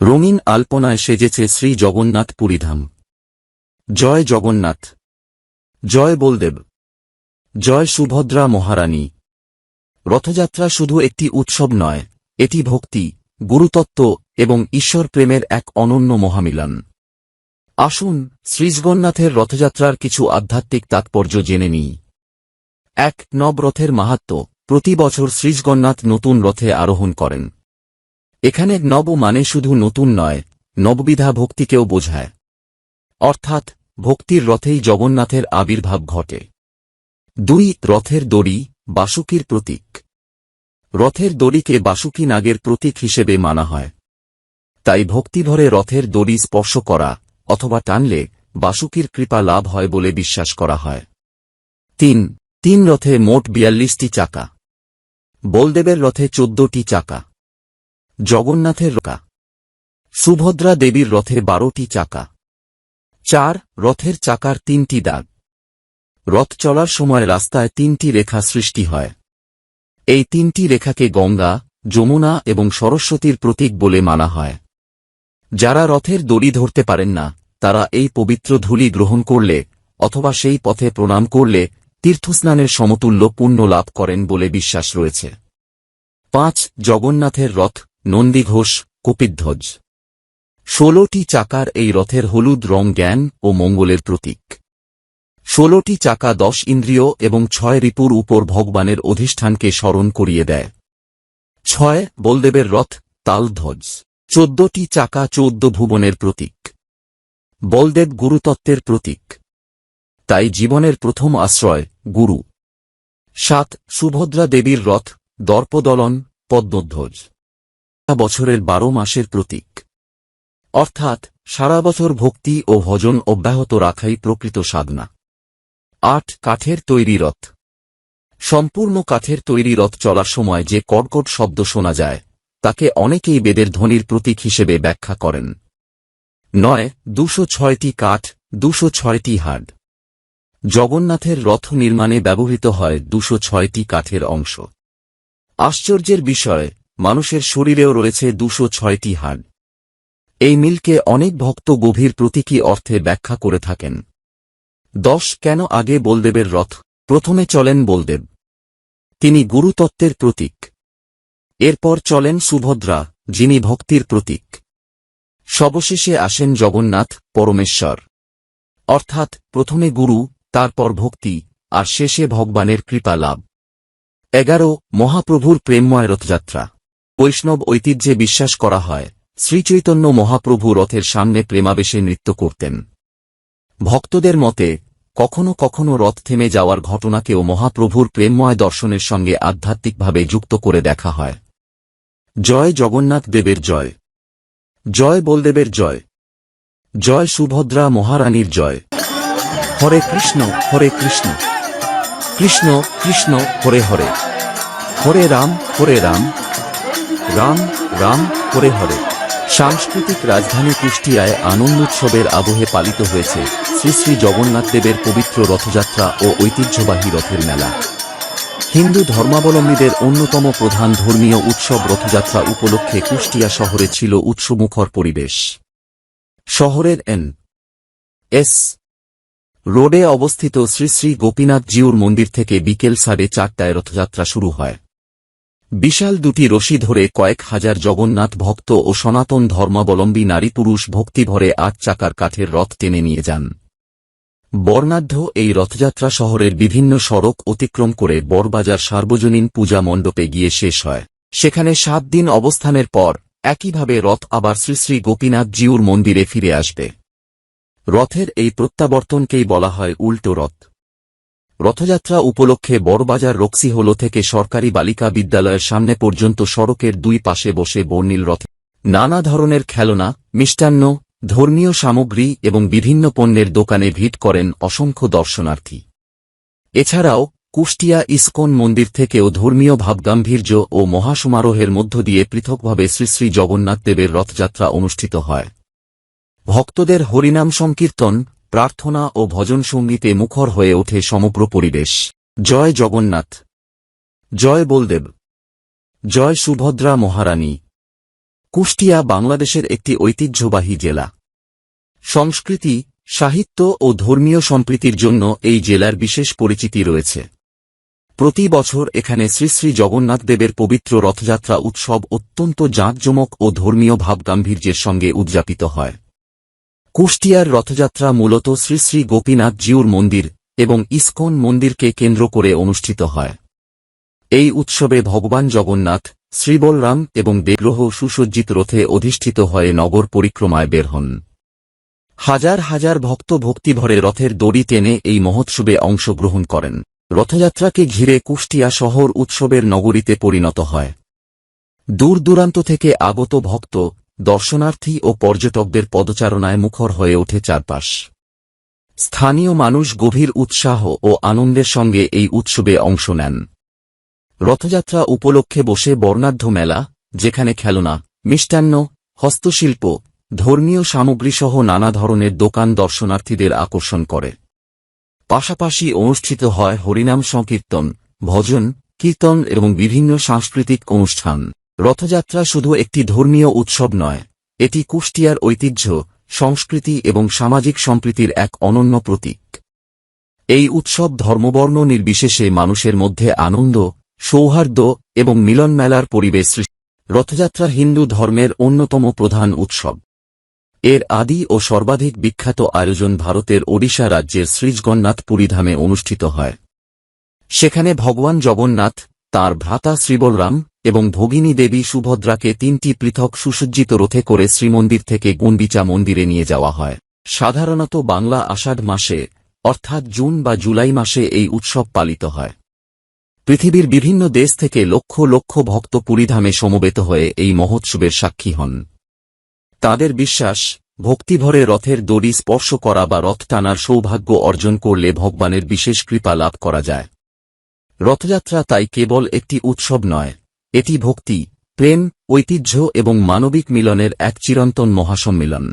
রঙিন আলপনায় সেজেছে শ্রী জগন্নাথ পুরীধাম। জয় জগন্নাথ, জয় বলদেব, জয় সুভদ্রা মহারানী। রথযাত্রা শুধু একটি উৎসব নয়, এটি ভক্তি, গুরুতত্ত্ব এবং ঈশ্বর প্রেমের এক অনন্য মহামিলন। আসুন শ্রীজগন্নাথের রথযাত্রার কিছু আধ্যাত্মিক তাৎপর্য জেনে নিই। ১. নবরথের মাহাত্ম্য। প্রতি বছর শ্রীজগন্নাথ নতুন রথে আরোহণ করেন। এখানে নব মানে শুধু নতুন নয়, নববিধা ভক্তিকেও বোঝায়। অর্থাৎ ভক্তির রথেই জগন্নাথের আবির্ভাব ঘটে। ২. রথের দড়ি, বাসুকীর প্রতীক। রথের দড়িকে বাসুকী নাগের প্রতীক হিসেবে মানা হয়। তাই ভক্তিভরে রথের দড়ি স্পর্শ করা অথবা টানলে বাসুকীর কৃপা লাভ হয় বলে বিশ্বাস করা হয়। ৩. রথে মোট ৪২টি চাকা। বলদেবের রথে ১৪টি চাকা, জগন্নাথের রথে, সুভদ্রা দেবীর রথে ১২টি চাকা। ৪. রথের চাকার ৩টি দাগ। রথ চলার সময় রাস্তায় ৩টি রেখা সৃষ্টি হয়। এই ৩টি রেখাকে গঙ্গা, যমুনা এবং সরস্বতীর প্রতীক বলে মানা হয়। যারা রথের দড়ি ধরতে পারেন না, তারা এই পবিত্র ধূলি গ্রহণ করলে অথবা সেই পথে প্রণাম করলে তীর্থস্নানের সমতুল্য পুণ্য লাভ করেন বলে বিশ্বাস রয়েছে। ৫. জগন্নাথের রথ, নন্দীঘোষ, কপিধ্বজ। ১৬টি চাকার এই রথের হলুদ রং জ্ঞান ও মঙ্গলের প্রতীক। ১৬টি চাকা ১০ ইন্দ্রিয় এবং ৬ রিপুর উপর ভগবানের অধিষ্ঠানকে স্মরণ করিয়ে দেয়। ৬. বলদেবের রথ, তালধ্বজ। ১৪টি চাকা ১৪ ভুবনের প্রতীক। বলদেব গুরুতত্ত্বের প্রতীক, তাই জীবনের প্রথম আশ্রয় গুরু। ৭. সুভদ্রা দেবীর রথ, দর্পদলন, পদ্মধ্বজ। বছরের ১২ মাসের প্রতীক। অর্থাৎ সারা বছর ভক্তি ও ভজন অব্যাহত রাখাই প্রকৃত সাধনা। ৮. কাঠের তৈরি রথ। সম্পূর্ণ কাঠের তৈরি রথ চলার সময় যে কর্কট শব্দ শোনা যায়, তাকে অনেকেই বেদের ধ্বনির প্রতীক হিসেবে ব্যাখ্যা করেন। ৯. ২০৬টি কাঠ, ২০৬টি হাড়। জগন্নাথের রথ নির্মাণে ব্যবহৃত হয় ২০৬টি কাঠের অংশ। আশ্চর্যের বিষয়, মানুষের শরীরেও রয়েছে ২০৬টি হাড়। এই মিলকে অনেক ভক্ত গভীর প্রতীকী অর্থে ব্যাখ্যা করে থাকেন। ১০. কেন আগে বলদেবের রথ? প্রথমে চলেন বলদেব, তিনি গুরুতত্ত্বের প্রতীক। এরপর চলেন সুভদ্রা, যিনি ভক্তির প্রতীক। সবশেষে আসেন জগন্নাথ, পরমেশ্বর। অর্থাৎ প্রথমে গুরু, তারপর ভক্তি, আর শেষে ভগবানের কৃপা লাভ। ১১. মহাপ্রভুর প্রেমময় রথযাত্রা। বৈষ্ণব ঐতিহ্যে বিশ্বাস করা হয়, শ্রীচৈতন্য মহাপ্রভু রথের সামনে প্রেমাবেশে নৃত্য করতেন। ভক্তদের মতে কখনো কখনো রথ থেমে যাওয়ার ঘটনাকেও মহাপ্রভুর প্রেমময় দর্শনের সঙ্গে আধ্যাত্মিকভাবে যুক্ত করে দেখা হয়। জয় জগন্নাথ দেবের জয়, জয় বলদেবের জয়, জয় সুভদ্রা মহারানীর জয়। হরে কৃষ্ণ, কৃষ্ণ কৃষ্ণ হরে হরে, হরে রাম, রাম রাম হরে হরে। সাংস্কৃতিক রাজধানী কুষ্টিয়ায় আনন্দোৎসবের আবহে পালিত হয়েছে শ্রী শ্রী জগন্নাথ দেবের পবিত্র রথযাত্রা ও ঐতিহ্যবাহী রথের মেলা। হিন্দু ধর্মাবলম্বীদের অন্যতম প্রধান ধর্মীয় উৎসব রথযাত্রা উপলক্ষে কুষ্টিয়া শহরে ছিল উৎসবমুখর পরিবেশ। শহরের এন.এস. রোডে অবস্থিত শ্রী শ্রী গোপীনাথ জিউর মন্দির থেকে বিকেল 4:30টায় রথযাত্রা শুরু হয়। বিশাল দুটি রশি ধরে কয়েক হাজার জগন্নাথ ভক্ত ও সনাতন ধর্মাবলম্বী নারী পুরুষ ভক্তিভরে ৮ চাকার কাঠের রথ টেনে নিয়ে যান। বর্ণাঢ্য এই রথযাত্রা শহরের বিভিন্ন সড়ক অতিক্রম করে বড়বাজার সার্বজনীন পূজা মণ্ডপে গিয়ে শেষ হয়। সেখানে ৭ দিন অবস্থানের পর একইভাবে রথ আবার শ্রী শ্রী গোপীনাথ জিউর মন্দিরে ফিরে আসবে। রথের এই প্রত্যাবর্তনকেই বলা হয় উল্টো রথ। রথযাত্রা উপলক্ষে বড়বাজার রক্সিহোল থেকে সরকারি বালিকা বিদ্যালয়ের সামনে পর্যন্ত সড়কের দুই পাশে বসে বর্ণিল রথে নানা ধরনের খেলনা, মিষ্টান্ন, ধর্মীয় সামগ্রী এবং বিভিন্ন পণ্যের দোকানে ভিড় করেন অসংখ্য দর্শনার্থী। এছাড়াও কুষ্টিয়া ইসকন মন্দির থেকেও ধর্মীয় ভাবগাম্ভীর্য ও মহাসমারোহের মধ্য দিয়ে পৃথকভাবে শ্রী শ্রী জগন্নাথ দেবের রথযাত্রা অনুষ্ঠিত হয়। ভক্তদের হরিনাম সংকীর্তন, প্রার্থনা ও ভজন সঙ্গীতে মুখর হয়ে ওঠে সমগ্র পরিবেশ। জয় জগন্নাথ, জয় বলদেব, জয় সুভদ্রা মহারানী। কুষ্টিয়া বাংলাদেশের একটি ঐতিহ্যবাহী জেলা। সংস্কৃতি, সাহিত্য ও ধর্মীয় সম্প্রীতির জন্য এই জেলার বিশেষ পরিচিতি রয়েছে। প্রতি বছর এখানে শ্রী শ্রী জগন্নাথ দেবের পবিত্র রথযাত্রা উৎসব অত্যন্ত জাঁকজমক ও ধর্মীয় ভাবগাম্ভীর্যের সঙ্গে উদযাপিত হয়। কুষ্টিয়ার রথযাত্রা মূলত শ্রী শ্রী গোপীনাথ জিউর মন্দির এবং ইস্কন মন্দিরকে কেন্দ্র করে অনুষ্ঠিত হয়। এই উৎসবে ভগবান জগন্নাথ, শ্রীবলরাম এবং দেবগ্রহ সুসজ্জিত রথে অধিষ্ঠিত হয়ে নগর পরিক্রমায় বের হন। হাজার হাজার ভক্ত ভক্তিভরে রথের দড়ি টেনে এই মহোৎসবে অংশগ্রহণ করেন। রথযাত্রাকে ঘিরে কুষ্টিয়া শহর উৎসবের নগরীতে পরিণত হয়। দূর দূরান্ত থেকে আগত ভক্ত, দর্শনার্থী ও পর্যটকদের পদচারণায় মুখর হয়ে ওঠে চারপাশ। স্থানীয় মানুষ গভীর উৎসাহ ও আনন্দের সঙ্গে এই উৎসবে অংশ নেন। রথযাত্রা উপলক্ষে বসে বর্ণাঢ্য মেলা, যেখানে খেলনা, মিষ্টান্ন, হস্তশিল্প, ধর্মীয় সামগ্রীসহ নানা ধরনের দোকান দর্শনার্থীদের আকর্ষণ করে। পাশাপাশি অনুষ্ঠিত হয় হরিনাম সংকীর্তন, ভজন, কীর্তন এবং বিভিন্ন সাংস্কৃতিক অনুষ্ঠান। রথযাত্রা শুধু একটি ধর্মীয় উৎসব নয়, এটি কুষ্টিয়ার ঐতিহ্য, সংস্কৃতি এবং সামাজিক সম্প্রীতির এক অনন্য প্রতীক। এই উৎসব ধর্মবর্ণ নির্বিশেষে মানুষের মধ্যে আনন্দ, সৌহার্দ্য এবং মিলন মেলার পরিবেশ সৃষ্টি। রথযাত্রা হিন্দু ধর্মের অন্যতম প্রধান উৎসব। এর আদি ও সর্বাধিক বিখ্যাত আয়োজন ভারতের ওড়িশা রাজ্যের শ্রীজগন্নাথ পুরীধামে অনুষ্ঠিত হয়। সেখানে ভগবান জগন্নাথ, তাঁর ভ্রাতা শ্রীবলরাম এবং ভগিনী দেবী সুভদ্রাকে তিনটি পৃথক সুসজ্জিত রথে করে শ্রীমন্দির থেকে গুন্ডিচা মন্দিরে নিয়ে যাওয়া হয়। সাধারণত বাংলা আষাঢ় মাসে, অর্থাৎ জুন বা জুলাই মাসে এই উৎসব পালিত হয়। পৃথিবীর বিভিন্ন দেশ থেকে লক্ষ লক্ষ ভক্ত পুরীধামে সমবেত হয়ে এই মহোৎসবের সাক্ষী হন। তাঁদের বিশ্বাস, ভক্তিভরে রথের দড়ি স্পর্শ করা বা রথ টানার সৌভাগ্য অর্জন করলে ভগবানের বিশেষ কৃপা লাভ করা যায়। রথযাত্রা তাই কেবল একটি উৎসব নয়, এটি ভক্তি, প্রেম, ঐতিহ্য এবং মানবিক মিলনের এক চিরন্তন মহাসম্মিলন।